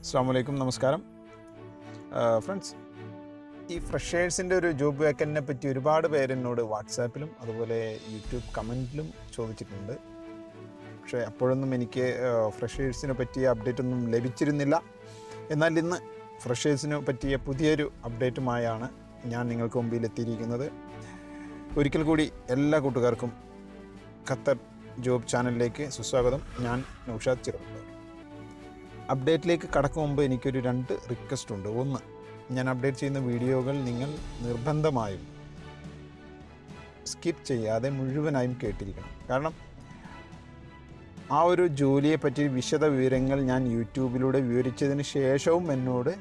അസ്സാം വലൈക്കും, നമസ്കാരം ഫ്രണ്ട്സ്. ഈ ഫ്രഷേഴ്സിൻ്റെ ഒരു ജോബ് വേക്കൻറ്റിനെ പറ്റി ഒരുപാട് പേര് എന്നോട് വാട്സാപ്പിലും അതുപോലെ യൂട്യൂബ് കമൻറ്റിലും ചോദിച്ചിട്ടുണ്ട്. പക്ഷേ അപ്പോഴൊന്നും എനിക്ക് ഫ്രഷേഴ്സിനെ പറ്റിയ അപ്ഡേറ്റ് ഒന്നും ലഭിച്ചിരുന്നില്ല. എന്നാൽ ഇന്ന് ഫ്രഷേഴ്സിനെ പറ്റിയ പുതിയൊരു അപ്ഡേറ്റുമായാണ് ഞാൻ നിങ്ങൾക്ക് മുമ്പിൽ എത്തിയിരിക്കുന്നത്. ഒരിക്കൽ കൂടി എല്ലാ കൂട്ടുകാർക്കും ഖത്തർ ജോബ് ചാനലിലേക്ക് സുസ്വാഗതം. ഞാൻ നൗഷാദ് ചിറമ്പൂർ. അപ്ഡേറ്റിലേക്ക് കടക്കും മുമ്പ് എനിക്കൊരു 2 റിക്വസ്റ്റ് ഉണ്ട്. ഒന്ന്, ഞാൻ അപ്ഡേറ്റ് ചെയ്യുന്ന വീഡിയോകൾ നിങ്ങൾ നിർബന്ധമായും സ്കിപ്പ് ചെയ്യാതെ മുഴുവനായും കേട്ടിരിക്കണം. കാരണം ആ ഒരു ജോലിയെ പറ്റി വിശദ വിവരങ്ങൾ ഞാൻ യൂട്യൂബിലൂടെ വിവരിച്ചതിന് ശേഷവും എന്നോട്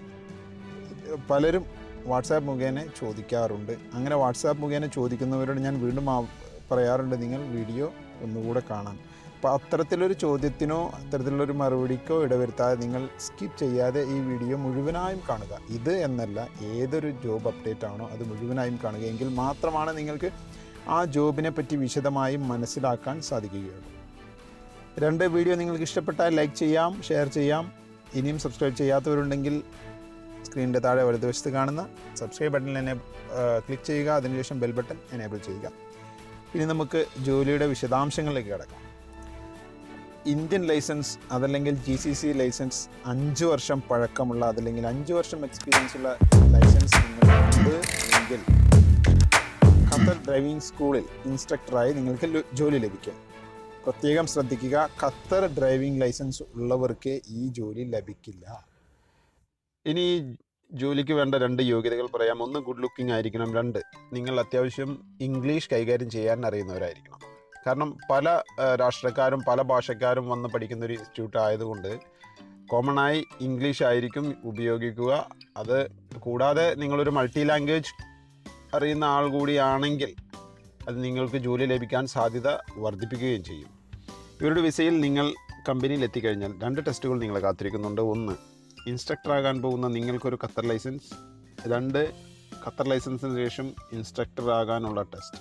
പലരും വാട്സാപ്പ് മുഖേന ചോദിക്കാറുണ്ട്. അങ്ങനെ വാട്സാപ്പ് മുഖേന ചോദിക്കുന്നവരോട് ഞാൻ വീണ്ടും പറയാറുണ്ട്, നിങ്ങൾ വീഡിയോ ഒന്നുകൂടെ കാണാൻ. അപ്പോൾ അത്തരത്തിലൊരു ചോദ്യത്തിനോ അത്തരത്തിലുള്ളൊരു മറുപടിക്കോ ഇടവരുത്താതെ നിങ്ങൾ സ്കിപ്പ് ചെയ്യാതെ ഈ വീഡിയോ മുഴുവനായും കാണുക. ഇത് എന്നല്ല, ഏതൊരു ജോബ് അപ്ഡേറ്റ് ആണോ അത് മുഴുവനായും കാണുക. എങ്കിൽ മാത്രമാണ് നിങ്ങൾക്ക് ആ ജോബിനെ പറ്റി വിശദമായും മനസ്സിലാക്കാൻ സാധിക്കുകയുള്ളൂ. 2 വീഡിയോ നിങ്ങൾക്ക് ഇഷ്ടപ്പെട്ടാൽ ലൈക്ക് ചെയ്യാം, ഷെയർ ചെയ്യാം. ഇനിയും സബ്സ്ക്രൈബ് ചെയ്യാത്തവരുണ്ടെങ്കിൽ സ്ക്രീനിൻ്റെ താഴെ വലതുവശത്ത് കാണുന്ന സബ്സ്ക്രൈബ് ബട്ടണിൽ എന്നെ ക്ലിക്ക് ചെയ്യുക. അതിനുശേഷം ബെൽ ബട്ടൺ എനേബിൾ ചെയ്യുക. ഇനി നമുക്ക് ജോലിയുടെ വിശദാംശങ്ങളിലേക്ക് കിടക്കാം. ഇന്ത്യൻ ലൈസൻസ് അതല്ലെങ്കിൽ GCC ലൈസൻസ് 5 വർഷം പഴക്കമുള്ള അതല്ലെങ്കിൽ 5 വർഷം എക്സ്പീരിയൻസ് ഉള്ള ലൈസൻസ് നിങ്ങൾക്കുണ്ട് എങ്കിൽ ഖത്തർ ഡ്രൈവിംഗ് സ്കൂളിൽ ഇൻസ്ട്രക്ടറായി നിങ്ങൾക്ക് ജോലി ലഭിക്കും. പ്രത്യേകം ശ്രദ്ധിക്കുക, ഖത്തർ ഡ്രൈവിംഗ് ലൈസൻസ് ഉള്ളവർക്ക് ഈ ജോലി ലഭിക്കില്ല. ഇനി ജോലിക്ക് വേണ്ട 2 യോഗ്യതകൾ പറയാം. 1, ഗുഡ് ലുക്കിംഗ് ആയിരിക്കണം. 2, നിങ്ങൾ അത്യാവശ്യം ഇംഗ്ലീഷ് കൈകാര്യം ചെയ്യാൻ അറിയുന്നവരായിരിക്കണം. കാരണം പല രാഷ്ട്രക്കാരും പല ഭാഷക്കാരും വന്ന് പഠിക്കുന്ന ഒരു ഇൻസ്റ്റിറ്റ്യൂട്ട് ആയതുകൊണ്ട് കോമണായി ഇംഗ്ലീഷ് ആയിരിക്കും ഉപയോഗിക്കുക. അത് കൂടാതെ നിങ്ങളൊരു മൾട്ടി ലാംഗ്വേജ് അറിയുന്ന ആൾ കൂടിയാണെങ്കിൽ അത് നിങ്ങൾക്ക് ജോലി ലഭിക്കാൻ സാധ്യത വർദ്ധിപ്പിക്കുകയും ചെയ്യും. ഇവരുടെ വിസയിൽ നിങ്ങൾ കമ്പനിയിൽ എത്തിക്കഴിഞ്ഞാൽ 2 ടെസ്റ്റുകൾ നിങ്ങളെ കാത്തിരിക്കുന്നുണ്ട്. 1, ഇൻസ്ട്രക്ടറാകാൻ പോകുന്ന നിങ്ങൾക്കൊരു ഖത്തർ ലൈസൻസ്. 2, ഖത്തർ ലൈസൻസിന് ശേഷം ഇൻസ്ട്രക്ടർ ആകാനുള്ള ടെസ്റ്റ്.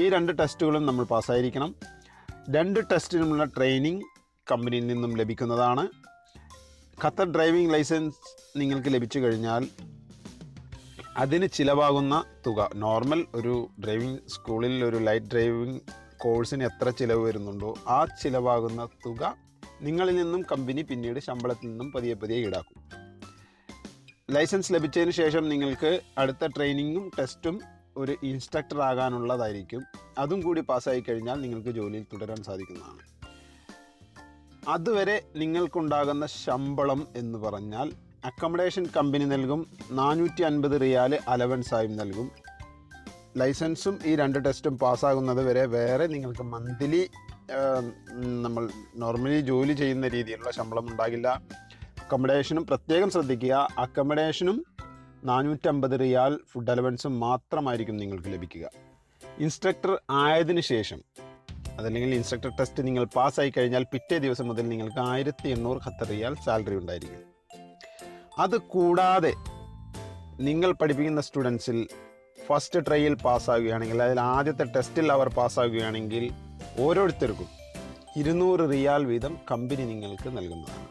ഈ 2 ടെസ്റ്റുകളും നമ്മൾ പാസ്സായിരിക്കണം. 2 ടെസ്റ്റിനുമുള്ള ട്രെയിനിങ് കമ്പനിയിൽ നിന്നും ലഭിക്കുന്നതാണ്. ഖത്തർ ഡ്രൈവിംഗ് ലൈസൻസ് നിങ്ങൾക്ക് ലഭിച്ചു കഴിഞ്ഞാൽ അതിന് ചിലവാകുന്ന തുക, നോർമൽ ഒരു ഡ്രൈവിംഗ് സ്കൂളിൽ ഒരു ലൈറ്റ് ഡ്രൈവിംഗ് കോഴ്സിന് എത്ര ചിലവ് വരുന്നുണ്ടോ ആ ചിലവാകുന്ന തുക നിങ്ങളിൽ നിന്നും കമ്പനി പിന്നീട് ശമ്പളത്തിൽ നിന്നും പതിയെ പതിയെ ഈടാക്കും. ലൈസൻസ് ലഭിച്ചതിന് ശേഷം നിങ്ങൾക്ക് അടുത്ത ട്രെയിനിങ്ങും ടെസ്റ്റും ഒരു ഇൻസ്ട്രക്ടർ ആകാനുള്ളതായിരിക്കും. അതും കൂടി പാസ്സായി കഴിഞ്ഞാൽ നിങ്ങൾക്ക് ജോലിയിൽ തുടരാൻ സാധിക്കുന്നതാണ്. അതുവരെ നിങ്ങൾക്കുണ്ടാകുന്ന ശമ്പളം എന്ന് പറഞ്ഞാൽ അക്കോമഡേഷൻ കമ്പനി നൽകും. 450 റിയാൽ അലവൻസായും നൽകും. ലൈസൻസും ഈ 2 ടെസ്റ്റും പാസ്സാകുന്നത് വരെ വേറെ നിങ്ങൾക്ക് മന്ത്ലി നമ്മൾ നോർമലി ജോലി ചെയ്യുന്ന രീതിയിലുള്ള ശമ്പളം ഉണ്ടാകില്ല. അക്കോമഡേഷനും പ്രത്യേകം ശ്രദ്ധിക്കുക, അക്കോമഡേഷനും 450 റിയാൽ ഫുഡ് അലവൻസും മാത്രമായിരിക്കും നിങ്ങൾക്ക് ലഭിക്കുക. ഇൻസ്ട്രക്ടർ ആയതിനു ശേഷം അതല്ലെങ്കിൽ ഇൻസ്ട്രക്ടർ ടെസ്റ്റ് നിങ്ങൾ പാസ്സായി കഴിഞ്ഞാൽ പിറ്റേ ദിവസം മുതൽ നിങ്ങൾക്ക് 1800 ഖത്തർ റിയാൽ സാലറി ഉണ്ടായിരിക്കും. അത് കൂടാതെ നിങ്ങൾ പഠിപ്പിക്കുന്ന സ്റ്റുഡൻസിൽ ഫസ്റ്റ് ട്രയൽ പാസ്സാകുകയാണെങ്കിൽ, അതിൽ ആദ്യത്തെ ടെസ്റ്റിൽ അവർ പാസ്സാകുകയാണെങ്കിൽ ഓരോരുത്തർക്കും 200 റിയാൽ വീതം കമ്പനി നിങ്ങൾക്ക് നൽകുന്നതാണ്.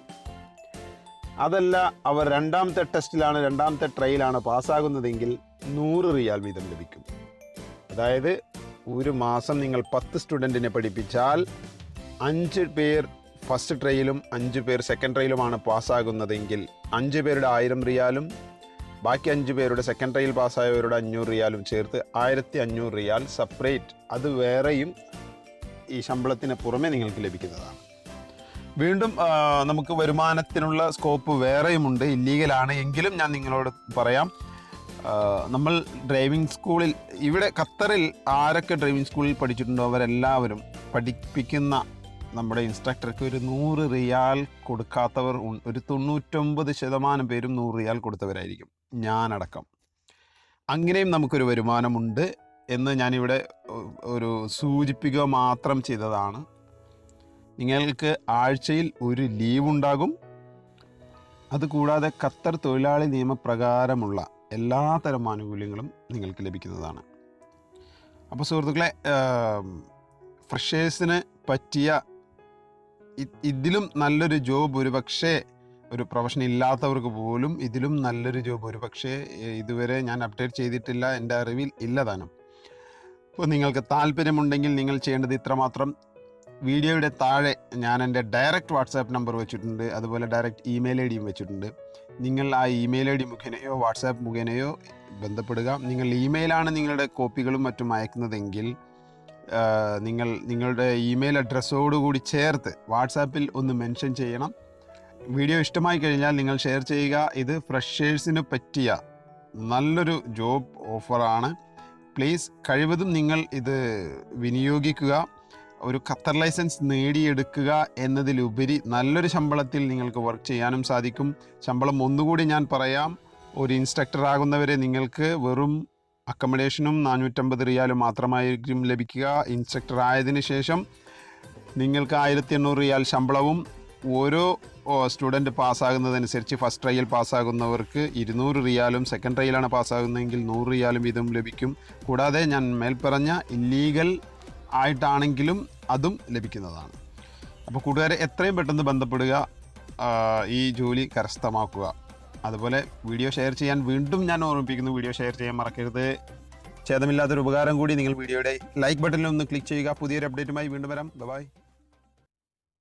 അതല്ല, അവർ 2ാമത്തെ ടെസ്റ്റിലാണ് 2ാമത്തെ ട്രയലാണ് പാസ്സാകുന്നതെങ്കിൽ 100 റിയാൽ വീതം ലഭിക്കും. അതായത് ഒരു മാസം നിങ്ങൾ 10 സ്റ്റുഡൻറ്റിനെ പഠിപ്പിച്ചാൽ 5 പേർ ഫസ്റ്റ് ട്രയലും 5 പേർ സെക്കൻഡ് ട്രയലുമാണ് പാസ്സാകുന്നതെങ്കിൽ 5 പേരുടെ 1000 റിയാലും ബാക്കി 5 പേരുടെ സെക്കൻഡ് ട്രയൽ പാസ്സായവരുടെ 500 റിയാലും ചേർത്ത് 1500 റിയാൽ സെപ്പറേറ്റ്, അത് വേറെയും ഈ ശമ്പളത്തിന് പുറമെ നിങ്ങൾക്ക് ലഭിക്കുന്നതാണ്. വീണ്ടും നമുക്ക് വരുമാനത്തിനുള്ള സ്കോപ്പ് വേറെയുമുണ്ട്. ഇല്ലീഗലാണ് എങ്കിലും ഞാൻ നിങ്ങളോട് പറയാം. നമ്മൾ ഡ്രൈവിംഗ് സ്കൂളിൽ ഇവിടെ ഖത്തറിൽ ആരൊക്കെ ഡ്രൈവിംഗ് സ്കൂളിൽ പഠിച്ചിട്ടുണ്ടോ അവരെല്ലാവരും പഠിപ്പിക്കുന്ന നമ്മുടെ ഇൻസ്ട്രക്ടർക്ക് ഒരു 100 റിയാൽ കൊടുക്കാത്തവർ ഒരു 99% പേരും 100 റിയാൽ കൊടുത്തവരായിരിക്കും, ഞാനടക്കം. അങ്ങനെയും നമുക്കൊരു വരുമാനമുണ്ട് എന്ന് ഞാനിവിടെ ഒരു സൂചിപ്പിക്കുക മാത്രം ചെയ്തതാണ്. നിങ്ങൾക്ക് ആഴ്ചയിൽ ഒരു ലീവ് ഉണ്ടാകും. അതുകൂടാതെ ഖത്തർ തൊഴിലാളി നിയമപ്രകാരമുള്ള എല്ലാത്തരം ആനുകൂല്യങ്ങളും നിങ്ങൾക്ക് ലഭിക്കുന്നതാണ്. അപ്പോൾ സുഹൃത്തുക്കളെ, ഫ്രഷേഴ്സിന് പറ്റിയ ഇതിലും നല്ലൊരു ജോബ് ഒരു പക്ഷേ ഒരു പ്രൊഫഷൻ ഇല്ലാത്തവർക്ക് പോലും ഇതിലും നല്ലൊരു ജോബ് ഒരു പക്ഷേ ഇതുവരെ ഞാൻ അപ്ഡേറ്റ് ചെയ്തിട്ടില്ല, എൻ്റെ അറിവിൽ ഇല്ലതാനും. അപ്പോൾ നിങ്ങൾക്ക് താല്പര്യമുണ്ടെങ്കിൽ നിങ്ങൾ ചെയ്യേണ്ടത് ഇത്രമാത്രം. വീഡിയോയുടെ താഴെ ഞാൻ എൻ്റെ ഡയറക്റ്റ് വാട്സാപ്പ് നമ്പർ വെച്ചിട്ടുണ്ട്, അതുപോലെ ഡയറക്റ്റ് ഇമെയിൽ ഐ ഡിയും വെച്ചിട്ടുണ്ട്. നിങ്ങൾ ആ ഇമെയിൽ ഐ ഡി മുഖേനയോ വാട്സാപ്പ് മുഖേനയോ ബന്ധപ്പെടുക. നിങ്ങൾ ഇമെയിലാണ് നിങ്ങളുടെ കോപ്പികളും മറ്റും അയക്കുന്നതെങ്കിൽ നിങ്ങൾ നിങ്ങളുടെ ഇമെയിൽ അഡ്രസ്സോടുകൂടി ചേർത്ത് വാട്സാപ്പിൽ ഒന്ന് മെൻഷൻ ചെയ്യണം. വീഡിയോ ഇഷ്ടമായി കഴിഞ്ഞാൽ നിങ്ങൾ ഷെയർ ചെയ്യുക. ഇത് ഫ്രഷേഴ്സിന് പറ്റിയ നല്ലൊരു ജോബ് ഓഫറാണ്. പ്ലീസ് കഴിവതും നിങ്ങൾ ഇത് വിനിയോഗിക്കുക. ഒരു ഖത്തർ ലൈസൻസ് നേടിയെടുക്കുക എന്നതിലുപരി നല്ലൊരു ശമ്പളത്തിൽ നിങ്ങൾക്ക് വർക്ക് ചെയ്യാനും സാധിക്കും. ശമ്പളം ഒന്നുകൂടി ഞാൻ പറയാം, ഒരു ഇൻസ്ട്രക്ടർ ആകുന്നവരെ നിങ്ങൾക്ക് വെറും അക്കമഡേഷനും 450 റിയാലും മാത്രമായിരിക്കും ലഭിക്കുക. ഇൻസ്ട്രക്ടർ ആയതിനു ശേഷം നിങ്ങൾക്ക് 1800 റിയാൽ ശമ്പളവും ഓരോ സ്റ്റുഡൻറ്റ് പാസ്സാകുന്നതനുസരിച്ച് ഫസ്റ്റ് ട്രയൽ പാസ്സാകുന്നവർക്ക് 200 റിയാലും, സെക്കൻഡ് ട്രയലാണ് പാസ്സാകുന്നതെങ്കിൽ 100 റിയാലും വീതം ലഭിക്കും. കൂടാതെ ഞാൻ മേൽപ്പറഞ്ഞ ഇല്ലീഗൽ ആയിട്ടാണെങ്കിലും അതും ലഭിക്കുന്നതാണ്. അപ്പോൾ കൂട്ടുകാരെ എത്രയും പെട്ടെന്ന് ബന്ധപ്പെടുക, ഈ ജോലി കരസ്ഥമാക്കുക. അതുപോലെ വീഡിയോ ഷെയർ ചെയ്യാൻ വീണ്ടും ഞാൻ ഓർമ്മിപ്പിക്കുന്നു, വീഡിയോ ഷെയർ ചെയ്യാൻ മറക്കരുത്. ഛേദമില്ലാത്തൊരു ഉപകാരം കൂടി, നിങ്ങൾ വീഡിയോയുടെ ലൈക്ക് ബട്ടണിൽ ഒന്ന് ക്ലിക്ക് ചെയ്യുക. പുതിയൊരു അപ്ഡേറ്റുമായി വീണ്ടും വരാം. ബൈ.